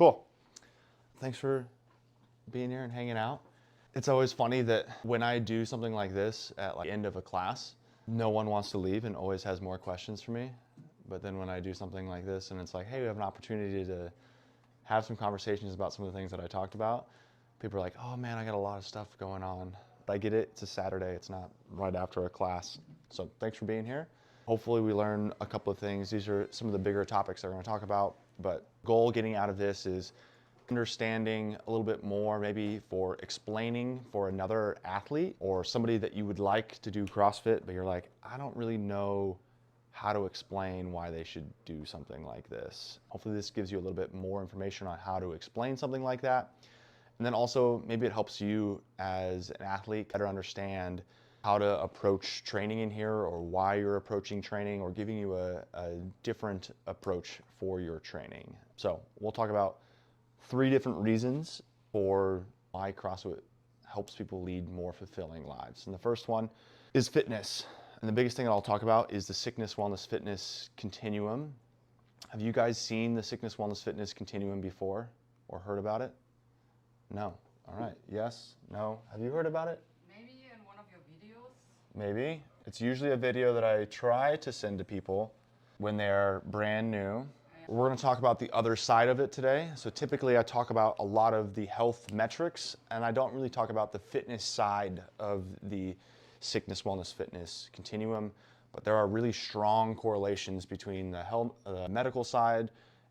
Cool. Thanks for being here and hanging out. It's always funny that when I do something like this at the end of a class, no one wants to leave and always has more questions for me. But then when I do something like this and it's like, hey, we have an opportunity to have some conversations about some of the things that I talked about, people are like, oh man, I got a lot of stuff going on. I get it, it's a Saturday, it's not right after a class. So thanks for being here. Hopefully we learn a couple of things. These are some of the bigger topics that we're gonna talk about, but goal getting out of this is understanding a little bit more, maybe for explaining for another athlete or somebody that you would like to do CrossFit, but you're like, I don't really know how to explain why they should do something like this. Hopefully this gives you a little bit more information on how to explain something like that. And then also maybe it helps you as an athlete better understand how to approach training in here, or why you're approaching training, or giving you a different approach for your training. So we'll talk about 3 different reasons for why CrossFit helps people lead more fulfilling lives. And the first one is fitness. And the biggest thing that I'll talk about is the sickness, wellness, fitness continuum. Have you guys seen the sickness, wellness, fitness continuum before or heard about it? No. All right. Yes? No? Have you heard about it? Maybe in one of your videos? Maybe. It's usually a video that I try to send to people when they're brand new. We're going to talk about the other side of it today. So typically I talk about a lot of the health metrics, and I don't really talk about the fitness side of the sickness, wellness, fitness continuum, but there are really strong correlations between the health, medical side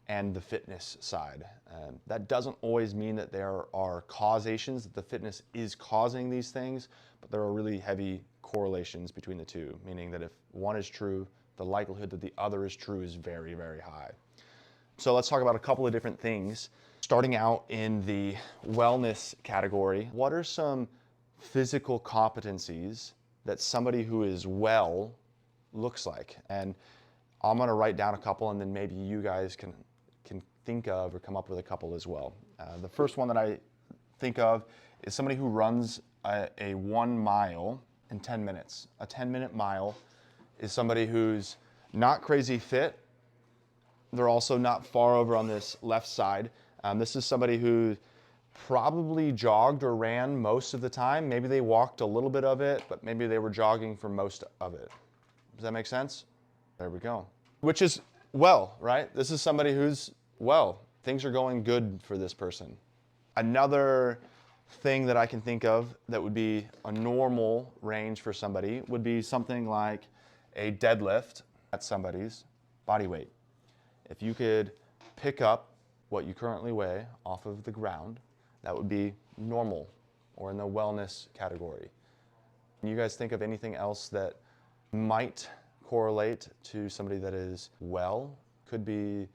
and the fitness side. That doesn't always mean that there are causations, that the fitness is causing these things, but there are really heavy correlations between the two, meaning that if one is true, the likelihood that the other is true is very, very high. So let's talk about a couple of different things. Starting out in the wellness category, what are some physical competencies that somebody who is well looks like? And I'm gonna write down a couple, and then maybe you guys can think of or come up with a couple as well. The first one that I think of is somebody who runs a 1 mile in 10 minutes. A 10-minute mile is somebody who's not crazy fit. They're also not far over on this left side. This is somebody who probably jogged or ran most of the time. Maybe they walked a little bit of it, but maybe they were jogging for most of it. Does that make sense? There we go. Which is well, right? This is somebody who's well. Things are going good for this person. Another thing that I can think of that would be a normal range for somebody would be something like a deadlift at somebody's body weight. If you could pick up what you currently weigh off of the ground, that would be normal or in the wellness category. Can you guys think of anything else that might correlate to somebody that is well? Could be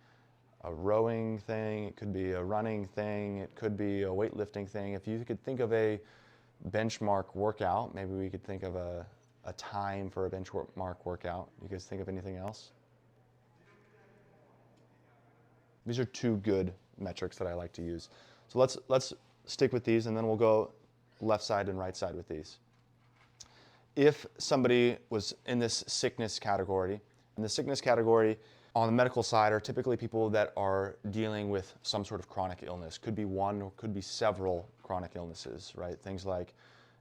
a rowing thing, it could be a running thing, it could be a weightlifting thing. If you could think of a benchmark workout, maybe we could think of a time for a benchmark workout. You guys think of anything else? These are 2 good metrics that I like to use. So let's stick with these, and then we'll go left side and right side with these. If somebody was in this sickness category, in the sickness category on the medical side are typically people that are dealing with some sort of chronic illness. Could be one or could be several chronic illnesses, right? Things like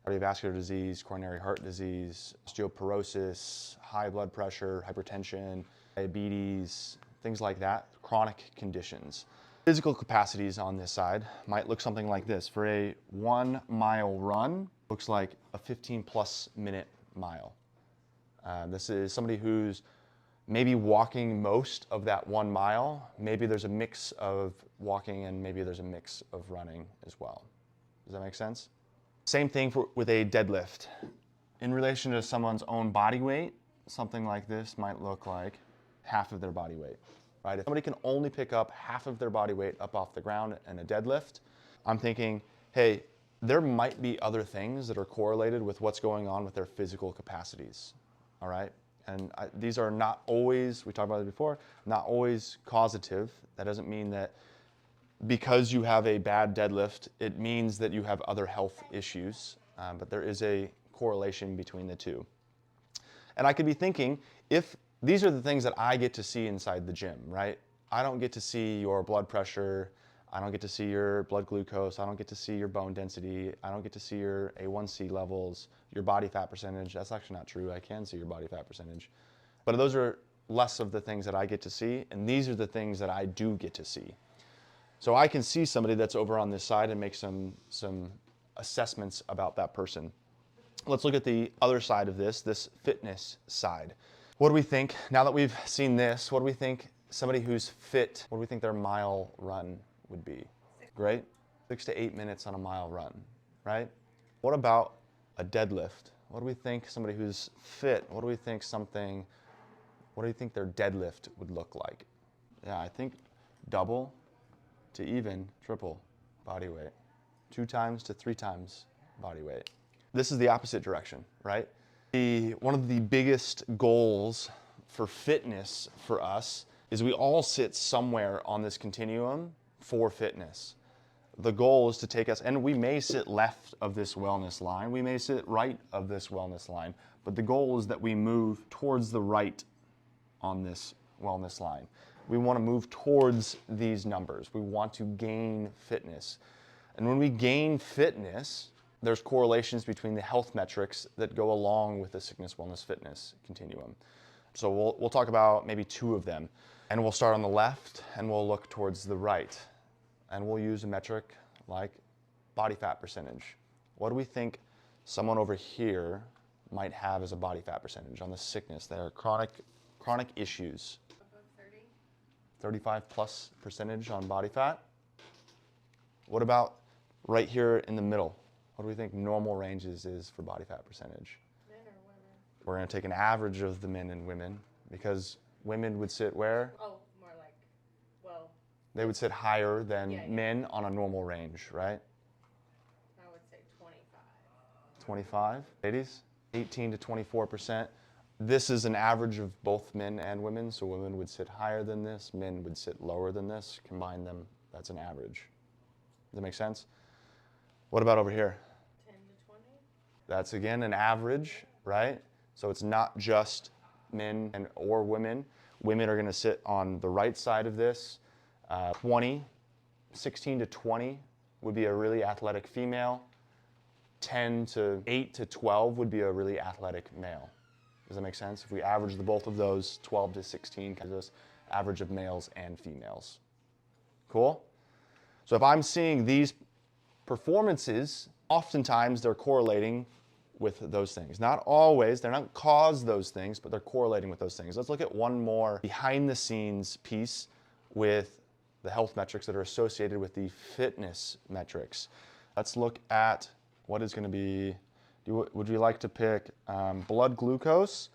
cardiovascular disease, coronary heart disease, osteoporosis, high blood pressure, hypertension, diabetes, things like that, chronic conditions. Physical capacities on this side might look something like this. For a 1 mile run, looks like a 15+ minute mile. This is somebody who's maybe walking most of that 1 mile. Maybe there's a mix of walking and maybe there's a mix of running as well. Does that make sense? Same thing with a deadlift. In relation to someone's own body weight, something like this might look like half of their body weight, right? If somebody can only pick up half of their body weight up off the ground in a deadlift, I'm thinking, hey, there might be other things that are correlated with what's going on with their physical capacities, all right? And these are not always, we talked about it before, not always causative. That doesn't mean that because you have a bad deadlift, it means that you have other health issues, but there is a correlation between the two. And I could be thinking, if these are the things that I get to see inside the gym, right? I don't get to see your blood pressure. I don't get to see your blood glucose. I don't get to see your bone density. I don't get to see your A1C levels, your body fat percentage. That's actually not true. I can see your body fat percentage. But those are less of the things that I get to see, and these are the things that I do get to see. So I can see somebody that's over on this side and make some assessments about that person. Let's look at the other side of this fitness side. What do we think, now that we've seen this, what do we think somebody who's fit, what do we think their mile run would be? Great, 6 to 8 minutes on a mile run, right? What about a deadlift? What do we think somebody who's fit, what do you think their deadlift would look like? Yeah, I think double to even triple body weight. 2 times to 3 times body weight. This is the opposite direction, right? One of the biggest goals for fitness for us is we all sit somewhere on this continuum for fitness. The goal is to take us, and we may sit left of this wellness line, we may sit right of this wellness line, but the goal is that we move towards the right on this wellness line. We want to move towards these numbers. We want to gain fitness. And when we gain fitness, there's correlations between the health metrics that go along with the sickness, wellness, fitness continuum. So we'll talk about maybe 2 of them. And we'll start on the left and we'll look towards the right. And we'll use a metric like body fat percentage. What do we think someone over here might have as a body fat percentage on the sickness? There are chronic issues. Above 30. 35 plus percentage on body fat. What about right here in the middle? What do we think normal ranges is for body fat percentage? Men or women? We're going to take an average of the men and women because women would sit where? Oh, more like, well, They would sit higher than Yeah. men on a normal range, right? I would say 25. 25, ladies, 18 to 24%. This is an average of both men and women, so women would sit higher than this, men would sit lower than this. Combine them, that's an average. Does that make sense? What about over here? 10 to 20. That's again an average, right? So it's not just men or women. Women are going to sit on the right side of this. 16 to 20 would be a really athletic female. 8 to 12 would be a really athletic male. Does that make sense? If we average the both of those, 12 to 16 gives us average of males and females. Cool? So if I'm seeing these performances, oftentimes they're correlating with those things. Not always, they're not cause those things, but they're correlating with those things. Let's look at one more behind the scenes piece with the health metrics that are associated with the fitness metrics. Let's look at what is going to be, would you like to pick blood glucose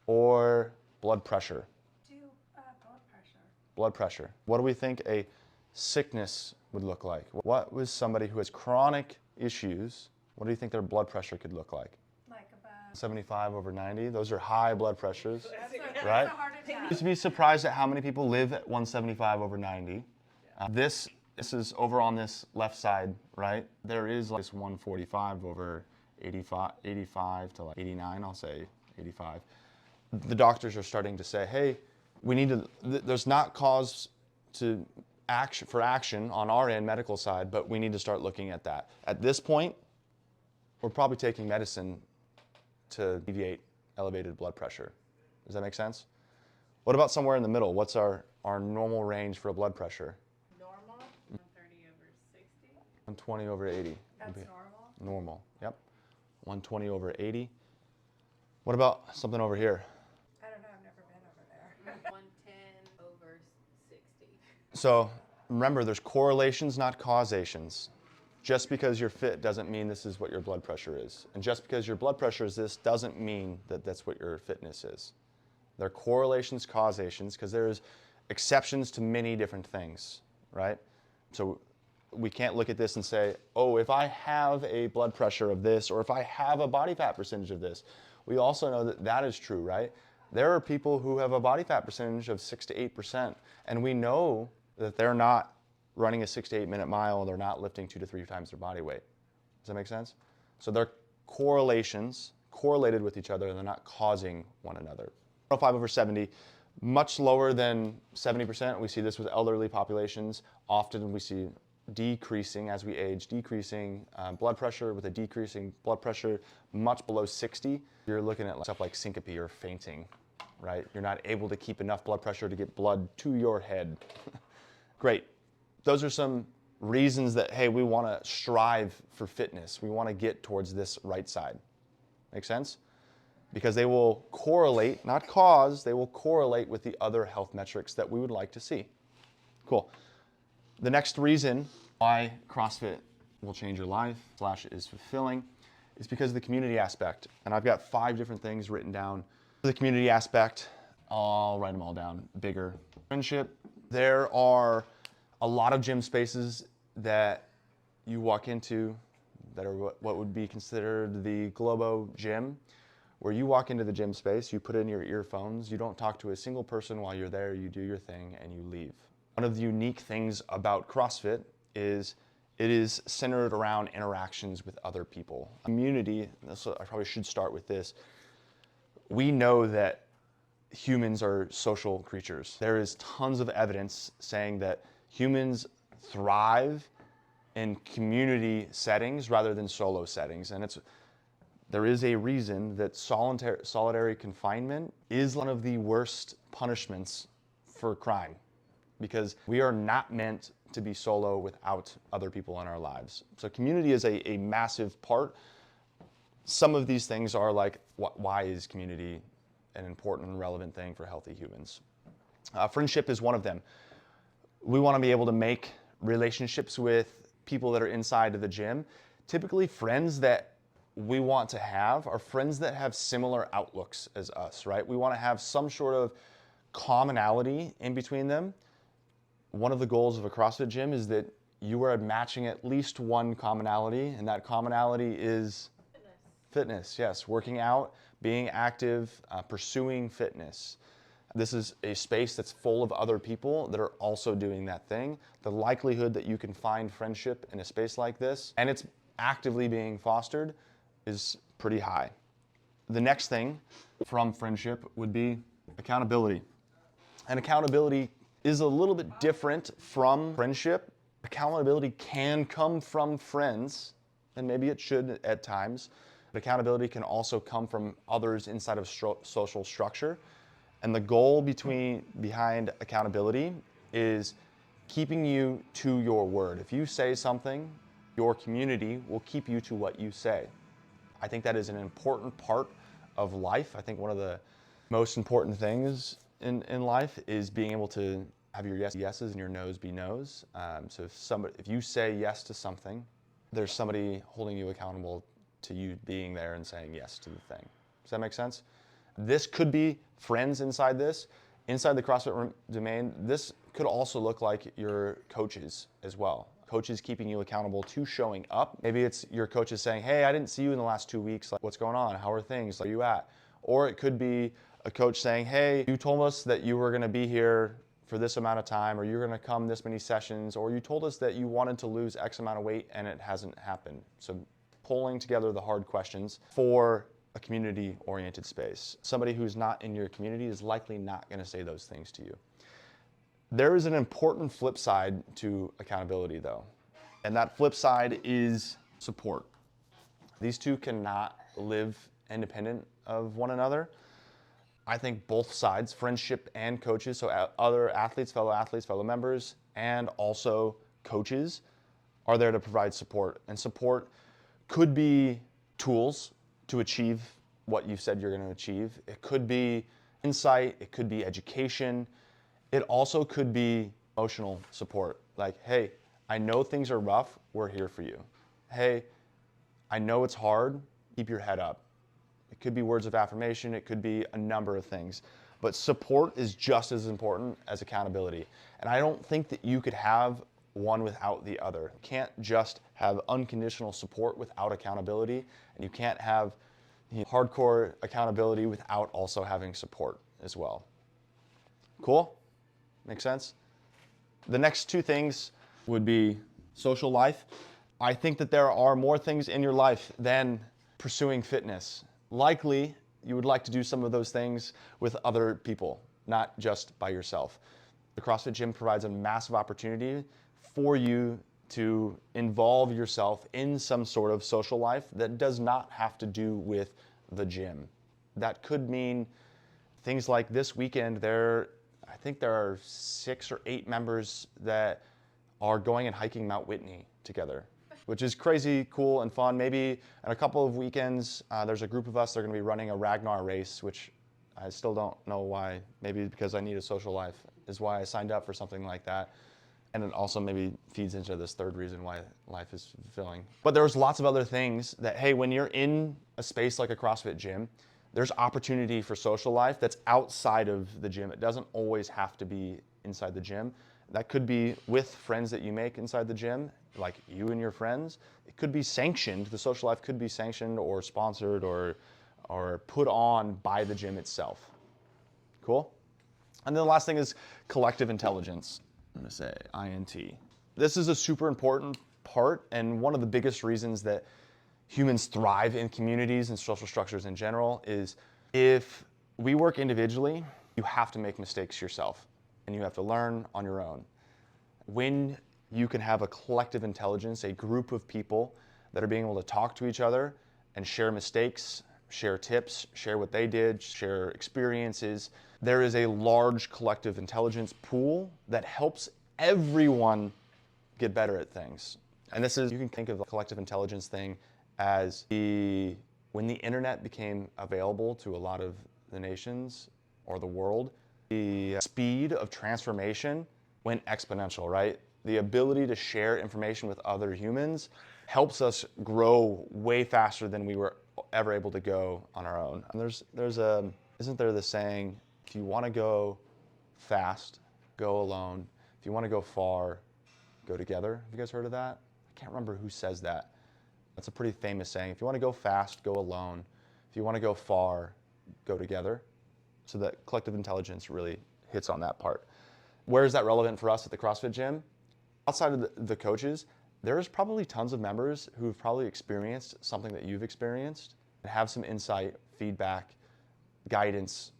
or blood pressure? Do blood pressure. Blood pressure. What do we think a sickness would look like? What was somebody who has chronic issues, what do you think their blood pressure could look like? Like about 75 over 90, those are high blood pressures, that's right? a heart attack. Used to be surprised at how many people live at 175 over 90. This is over on this left side, right? There is like this 145 over 85 to like 89, I'll say 85. The doctors are starting to say, hey, we need to, there's not cause to action on our end, medical side, but we need to start looking at that. At this point, we're probably taking medicine to alleviate elevated blood pressure. Does that make sense? What about somewhere in the middle? What's our normal range for a blood pressure? Normal, 130 over 60. 120 over 80. That's would be normal. normal, yep. 120 over 80. What about something over here? I don't know. I've never been over there. 110 over 60. So remember, there's correlations, not causations. Just because you're fit doesn't mean this is what your blood pressure is. And just because your blood pressure is this doesn't mean that that's what your fitness is. There are correlations, causations, because there's exceptions to many different things, right? So we can't look at this and say, oh, if I have a blood pressure of this, or if I have a body fat percentage of this. We also know that that is true, right? There are people who have a body fat percentage of 6 to 8%, and we know that they're not running a 6 to 8 minute mile, they're not lifting 2 to 3 times their body weight. Does that make sense? So they're correlations, correlated with each other, and they're not causing one another. 105 over 70, much lower than 70%. We see this with elderly populations. Often we see decreasing as we age, decreasing blood pressure with a decreasing blood pressure much below 60. You're looking at stuff like syncope or fainting, right? You're not able to keep enough blood pressure to get blood to your head. Great. Those are some reasons that, hey, we want to strive for fitness. We want to get towards this right side. Make sense? Because they will correlate, not cause, they will correlate with the other health metrics that we would like to see. Cool. The next reason why CrossFit will change your life / is fulfilling is because of the community aspect. And I've got 5 different things written down. For the community aspect, I'll write them all down. Bigger friendship. There are a lot of gym spaces that you walk into that are what would be considered the Globo gym, where you walk into the gym space, you put in your earphones, you don't talk to a single person while you're there, you do your thing and you leave. One of the unique things about CrossFit is it is centered around interactions with other people. Community, so I probably should start with this. We know that humans are social creatures. There is tons of evidence saying that humans thrive in community settings rather than solo settings. And there is a reason that solitary confinement is one of the worst punishments for crime, because we are not meant to be solo without other people in our lives. So community is a massive part. Some of these things are like, why is community an important and relevant thing for healthy humans? Friendship is one of them. We want to be able to make relationships with people that are inside of the gym. Typically, friends that we want to have are friends that have similar outlooks as us, right? We want to have some sort of commonality in between them. One of the goals of a CrossFit gym is that you are matching at least one commonality, and that commonality is fitness, yes, working out, being active, pursuing fitness. This is a space that's full of other people that are also doing that thing. The likelihood that you can find friendship in a space like this, and it's actively being fostered, is pretty high. The next thing from friendship would be accountability. And accountability is a little bit different from friendship. Accountability can come from friends, and maybe it should at times. But accountability can also come from others inside of social structure. And the goal behind accountability is keeping you to your word. If you say something, your community will keep you to what you say. I think that is an important part of life. I think one of the most important things in life is being able to have your yeses and your nos be nos. So if you say yes to something, there's somebody holding you accountable to you being there and saying yes to the thing. Does that make sense? This could be friends inside this. Inside the CrossFit domain, this could also look like your coaches as well. Coaches keeping you accountable to showing up. Maybe it's your coaches saying, hey, I didn't see you in the last 2 weeks. Like, what's going on? How are things? Where are you at? Or it could be a coach saying, hey, you told us that you were gonna be here for this amount of time, or you're gonna come this many sessions, or you told us that you wanted to lose X amount of weight and it hasn't happened. So pulling together the hard questions for a community-oriented space. Somebody who's not in your community is likely not gonna say those things to you. There is an important flip side to accountability though, and that flip side is support. These two cannot live independent of one another. I think both sides, friendship and coaches, so other athletes, fellow members, and also coaches are there to provide support. And support could be tools to achieve what you've said you're going to achieve. It could be insight, it could be education. It also could be emotional support. Like, hey, I know things are rough, we're here for you. Hey, I know it's hard, keep your head up. It could be words of affirmation, it could be a number of things. But support is just as important as accountability. And I don't think that you could have one without the other. You can't just have unconditional support without accountability, and you can't have hardcore accountability without also having support as well. Cool? Make sense? The next 2 things would be social life. I think that there are more things in your life than pursuing fitness. Likely, you would like to do some of those things with other people, not just by yourself. The CrossFit gym provides a massive opportunity for you to involve yourself in some sort of social life that does not have to do with the gym. That could mean things like this weekend, I think there are 6 or 8 members that are going and hiking Mount Whitney together, which is crazy cool and fun. Maybe in a couple of weekends, there's a group of us that are going to be running a Ragnar race, which I still don't know why. Maybe because I need a social life is why I signed up for something like that. And it also maybe feeds into this third reason why life is fulfilling. But there's lots of other things that, hey, when you're in a space like a CrossFit gym, there's opportunity for social life that's outside of the gym. It doesn't always have to be inside the gym. That could be with friends that you make inside the gym, like you and your friends. It could be sanctioned. The social life could be sanctioned or sponsored or put on by the gym itself. Cool? And then the last thing is collective intelligence. I'm going to say INT. This is a super important part and one of the biggest reasons that humans thrive in communities and social structures in general is if we work individually, you have to make mistakes yourself and you have to learn on your own. When you can have a collective intelligence, a group of people that are being able to talk to each other and share mistakes, share tips, share what they did, share experiences, there is a large collective intelligence pool that helps everyone get better at things. And this is, you can think of the collective intelligence thing as when the internet became available to a lot of the nations or the world, the speed of transformation went exponential, right? The ability to share information with other humans helps us grow way faster than we were ever able to go on our own. And isn't there the saying, if you want to go fast, go alone. If you want to go far, go together. Have you guys heard of that? I can't remember who says that. That's a pretty famous saying. If you want to go fast, go alone. If you want to go far, go together. So that collective intelligence really hits on that part. Where is that relevant for us at the CrossFit gym? Outside of the coaches, there's probably tons of members who've probably experienced something that you've experienced and have some insight, feedback, guidance.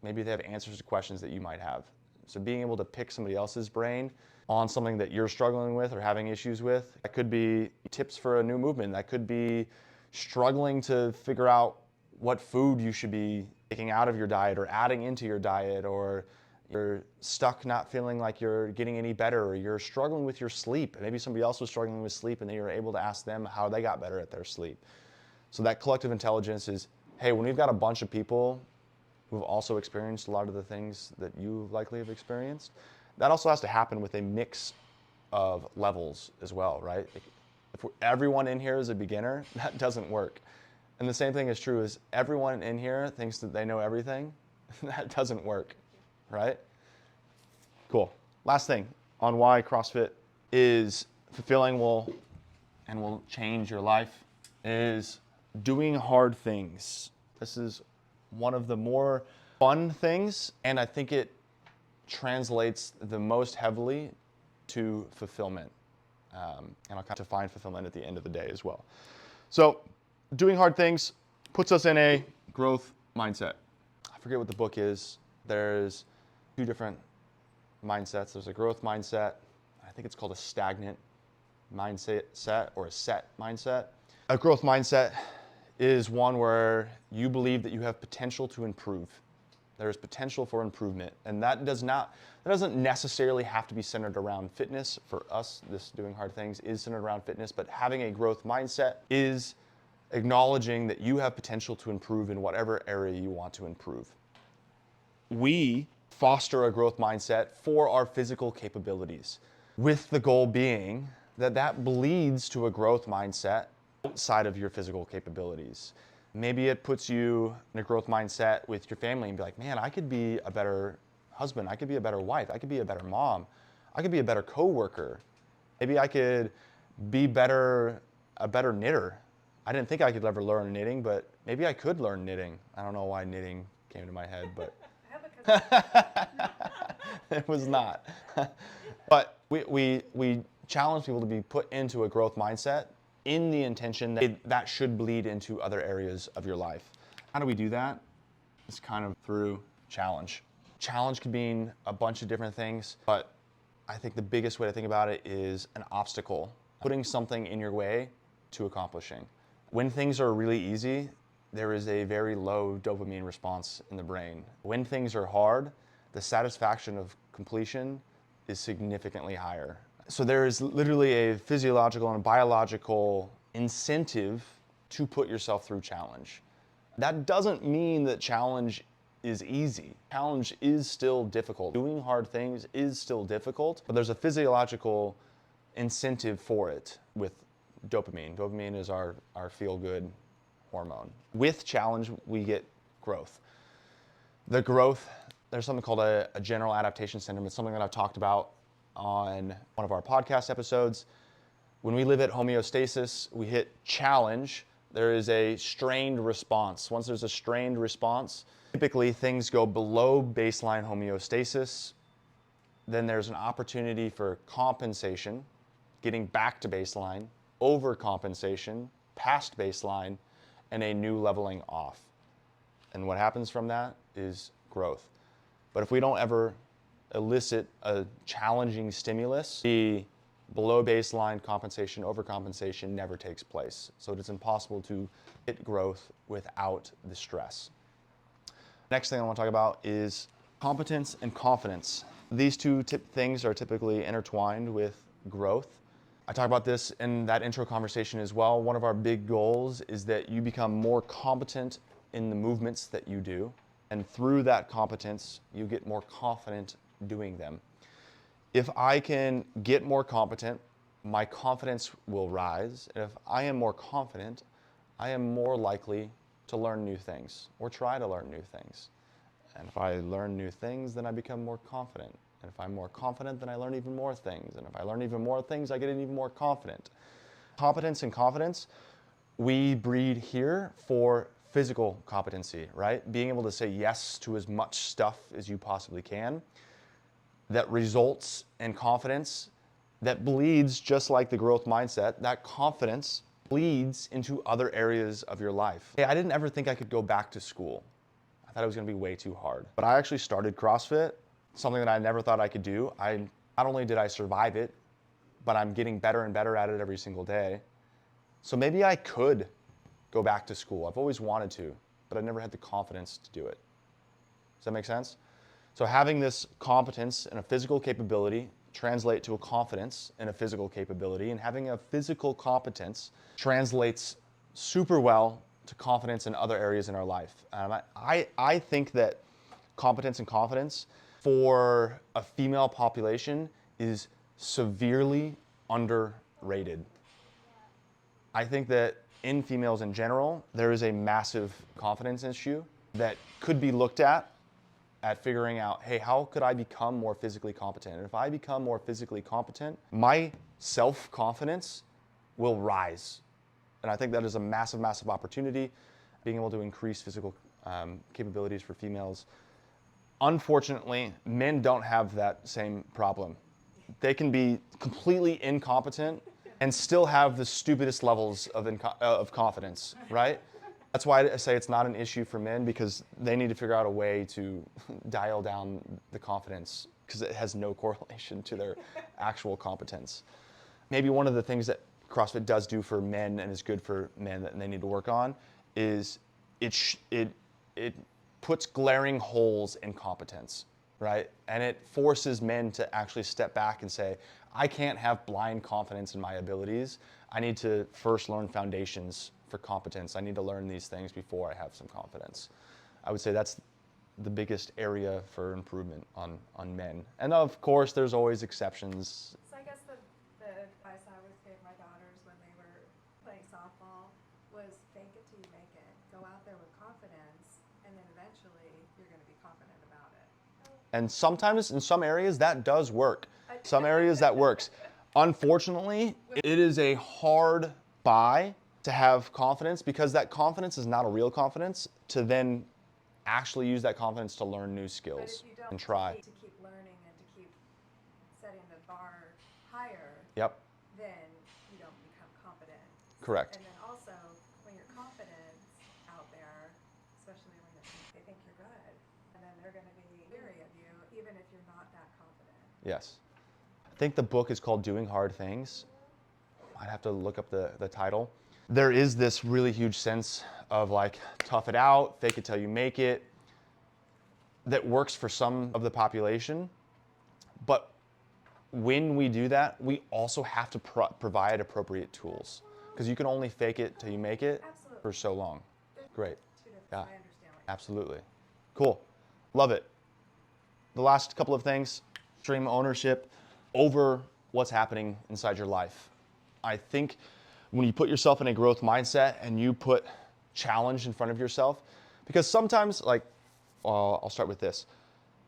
Maybe they have answers to questions that you might have. So being able to pick somebody else's brain on something that you're struggling with or having issues with, that could be tips for a new movement. That could be struggling to figure out what food you should be taking out of your diet or adding into your diet, or you're stuck not feeling like you're getting any better, or you're struggling with your sleep. Maybe somebody else was struggling with sleep and then you're able to ask them how they got better at their sleep. So that collective intelligence is, hey, when we've got a bunch of people who've also experienced a lot of the things that you likely have experienced, that also has to happen with a mix of levels as well, right? If everyone in here is a beginner, that doesn't work. And the same thing is true as everyone in here thinks that they know everything. That doesn't work, right? Cool. Last thing on why CrossFit is fulfilling and will change your life is doing hard things. This is one of the more fun things, and I think it translates the most heavily to fulfillment. And I'll kind of find fulfillment at the end of the day as well. So doing hard things puts us in a growth mindset. I forget what the book is. There's 2 different mindsets. There's a growth mindset. I think it's called a stagnant mindset or a set mindset. A growth mindset is one where you believe that you have potential to improve. There's potential for improvement, and that doesn't necessarily have to be centered around fitness. For us, this doing hard things is centered around fitness, but having a growth mindset is acknowledging that you have potential to improve in whatever area you want to improve. We foster a growth mindset for our physical capabilities, with the goal being that bleeds to a growth mindset outside of your physical capabilities. Maybe it puts you in a growth mindset with your family and be like, man, I could be a better husband. I could be a better wife. I could be a better mom. I could be a better coworker. Maybe I could be a better knitter. I didn't think I could ever learn knitting, but maybe I could learn knitting. I don't know why knitting came to my head, but it was not. But we challenge people to be put into a growth mindset in the intention that that should bleed into other areas of your life. How do we do that? It's kind of through challenge. Challenge could mean a bunch of different things, but I think the biggest way to think about it is an obstacle, putting something in your way to accomplishing. When things are really easy, there is a very low dopamine response in the brain. When things are hard, the satisfaction of completion is significantly higher. So there is literally a physiological and biological incentive to put yourself through challenge. That doesn't mean that challenge is easy. Challenge is still difficult. Doing hard things is still difficult, but there's a physiological incentive for it with dopamine. Dopamine is our feel-good hormone. With challenge, we get growth. The growth, there's something called a general adaptation syndrome. It's something that I've talked about on one of our podcast episodes. When we live at homeostasis, we hit challenge, there is a strained response. Once there's a strained response, typically things go below baseline homeostasis. Then there's an opportunity for compensation, getting back to baseline, overcompensation, past baseline, and a new leveling off. And what happens from that is growth. But if we don't ever elicit a challenging stimulus, the below baseline compensation, overcompensation never takes place. So it is impossible to hit growth without the stress. Next thing I want to talk about is competence and confidence. These two things are typically intertwined with growth. I talk about this in that intro conversation as well. One of our big goals is that you become more competent in the movements that you do. And through that competence, you get more confident doing them. If I can get more competent, my confidence will rise. And if I am more confident, I am more likely to learn new things or try to learn new things. And if I learn new things, then I become more confident. And if I'm more confident, then I learn even more things. And if I learn even more things, I get even more confident. Competence and confidence, we breed here for physical competency, right? Being able to say yes to as much stuff as you possibly can. That results in confidence that bleeds, just like the growth mindset, that confidence bleeds into other areas of your life. Hey, I didn't ever think I could go back to school. I thought it was gonna be way too hard. But I actually started CrossFit, something that I never thought I could do. Not only did I survive it, but I'm getting better and better at it every single day. So maybe I could go back to school. I've always wanted to, but I never had the confidence to do it. Does that make sense? So having this competence and a physical capability translate to a confidence and a physical capability, and having a physical competence translates super well to confidence in other areas in our life. I think that competence and confidence for a female population is severely underrated. I think that in females in general, there is a massive confidence issue that could be looked at figuring out, hey, how could I become more physically competent? And if I become more physically competent, my self-confidence will rise. And I think that is a massive, massive opportunity, being able to increase physical capabilities for females. Unfortunately, men don't have that same problem. They can be completely incompetent and still have the stupidest levels of confidence, right? That's why I say it's not an issue for men, because they need to figure out a way to dial down the confidence, because it has no correlation to their actual competence. Maybe one of the things that CrossFit does do for men and is good for men that they need to work on is it puts glaring holes in competence, right? And it forces men to actually step back and say, I can't have blind confidence in my abilities. I need to first learn foundations for competence. I need to learn these things before I have some confidence. I would say that's the biggest area for improvement on men. And of course, there's always exceptions. So I guess the advice I always gave my daughters when they were playing softball was fake it till you make it. Go out there with confidence, and then eventually you're going to be confident about it. And sometimes in some areas that does work. Some areas that works. Unfortunately, it is a hard buy to have confidence, because that confidence is not a real confidence, to then actually use that confidence to learn new skills and try. To keep learning and to keep setting the bar higher, Yep, then you don't become confident. correct. And then also, when you're confident out there, especially when they think you're good, and then they're going to be leery of you, even if you're not that confident. Yes. I think the book is called Doing Hard Things. I'd have to look up the title. There is this really huge sense of like, tough it out, fake it till you make it, that works for some of the population. But when we do that, we also have to provide appropriate tools, because you can only fake it till you make it Absolutely. for so long. Great. Two different, Yeah. I understand what you're Absolutely. Cool. Love it. The last couple of things, extreme ownership over what's happening inside your life. I think when you put yourself in a growth mindset and you put challenge in front of yourself, because sometimes, like, I'll start with this.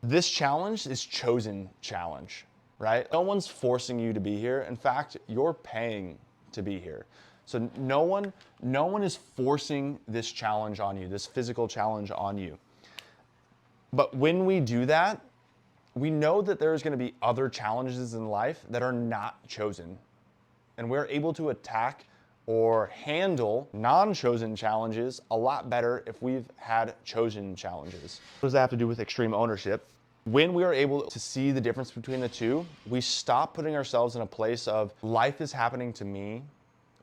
This challenge is chosen challenge, right? No one's forcing you to be here. In fact, you're paying to be here. So no one is forcing this challenge on you, this physical challenge on you. But when we do that, we know that there's going to be other challenges in life that are not chosen. And we're able to attack or handle non-chosen challenges a lot better if we've had chosen challenges. What does that have to do with extreme ownership? When we are able to see the difference between the two, we stop putting ourselves in a place of life is happening to me.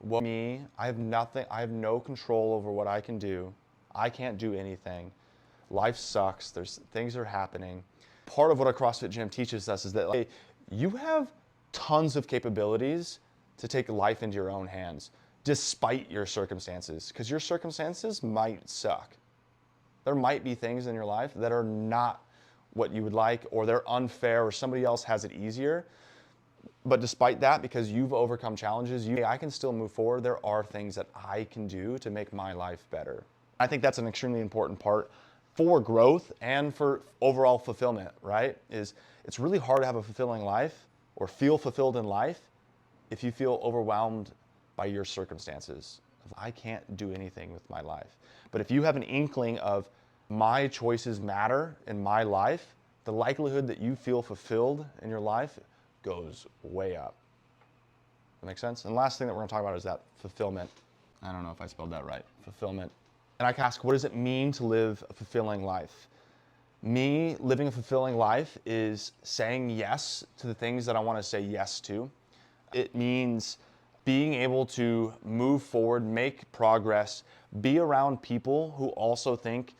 I have nothing, I have no control over what I can do. I can't do anything. Life sucks, things are happening. Part of what a CrossFit gym teaches us is that, like, you have tons of capabilities to take life into your own hands, despite your circumstances, because your circumstances might suck. There might be things in your life that are not what you would like, or they're unfair, or somebody else has it easier. But despite that, because you've overcome challenges, I can still move forward. There are things that I can do to make my life better. I think that's an extremely important part for growth and for overall fulfillment, right? It's really hard to have a fulfilling life or feel fulfilled in life if you feel overwhelmed by your circumstances. I can't do anything with my life. But if you have an inkling of my choices matter in my life, the likelihood that you feel fulfilled in your life goes way up. That makes sense? And the last thing that we're going to talk about is that fulfillment. I don't know if I spelled that right. Fulfillment. And I can ask, what does it mean to live a fulfilling life? Me living a fulfilling life is saying yes to the things that I want to say yes to. It means being able to move forward, make progress, be around people who also think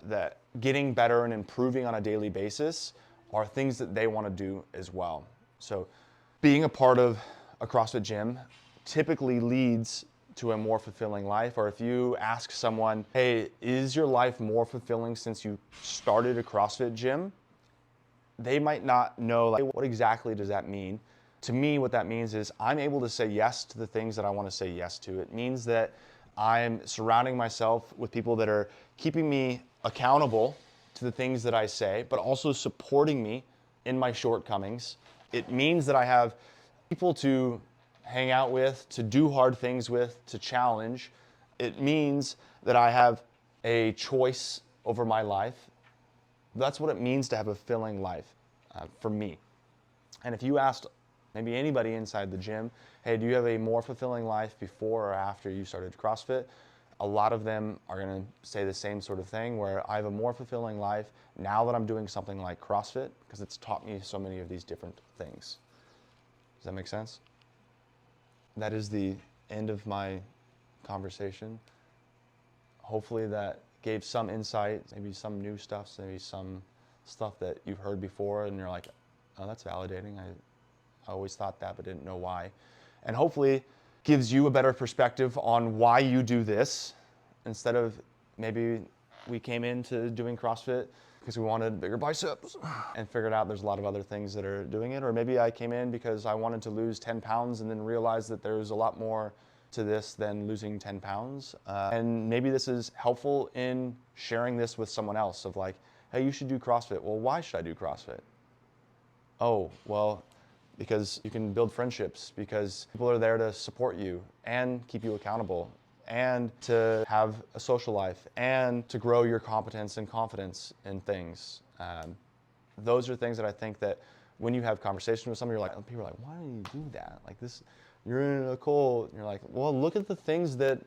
that getting better and improving on a daily basis are things that they want to do as well. So being a part of a CrossFit gym typically leads to a more fulfilling life. Or if you ask someone, hey, is your life more fulfilling since you started a CrossFit gym? They might not know, like, what exactly does that mean? To me, what that means is I'm able to say yes to the things that I want to say yes to. It means that I'm surrounding myself with people that are keeping me accountable to the things that I say, but also supporting me in my shortcomings. It means that I have people to hang out with, to do hard things with, to challenge. It means that I have a choice over my life. That's what it means to have a fulfilling life for me. And if you asked maybe anybody inside the gym, hey, do you have a more fulfilling life before or after you started CrossFit? A lot of them are going to say the same sort of thing, where I have a more fulfilling life now that I'm doing something like CrossFit, because it's taught me so many of these different things. Does that make sense? That is the end of my conversation. Hopefully that gave some insight, maybe some new stuff, maybe some stuff that you've heard before and you're like, oh, that's validating. I always thought that, but didn't know why. And hopefully gives you a better perspective on why you do this, instead of maybe we came into doing CrossFit because we wanted bigger biceps and figured out there's a lot of other things that are doing it. Or maybe I came in because I wanted to lose 10 pounds and then realized that there's a lot more to this than losing 10 pounds. And maybe this is helpful in sharing this with someone else of like, hey, you should do CrossFit. Well, why should I do CrossFit? Oh, well, because you can build friendships, because people are there to support you and keep you accountable, and to have a social life, and to grow your competence and confidence in things. Those are things that I think that when you have conversation with someone, you're like, people are like, why do you do that? Like this, you're in a cult. And you're like, well, look at the things that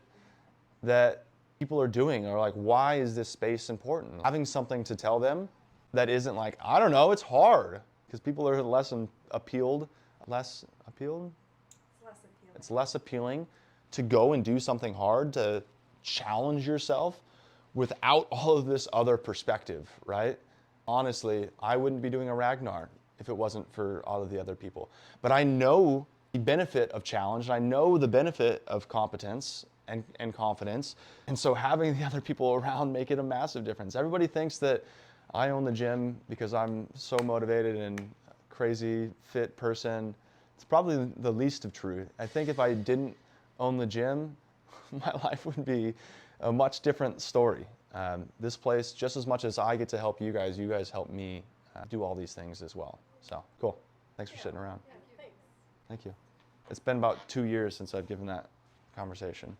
people are doing, or like, why is this space important? Having something to tell them that isn't like, I don't know, it's hard, because people are less appealed less appealed? It's less appealing. It's less appealing to go and do something hard, to challenge yourself without all of this other perspective, right? Honestly, I wouldn't be doing a Ragnar if it wasn't for all of the other people. But I know the benefit of challenge, and I know the benefit of competence and confidence. And so having the other people around make it a massive difference. Everybody thinks that I own the gym because I'm so motivated and crazy fit person. It's probably the least of truth. I think if I didn't own the gym, my life would be a much different story. This place, just as much as I get to help you guys help me do all these things as well. So cool. Thanks for sitting around. Yeah, thanks. Thank you. It's been about 2 years since I've given that conversation.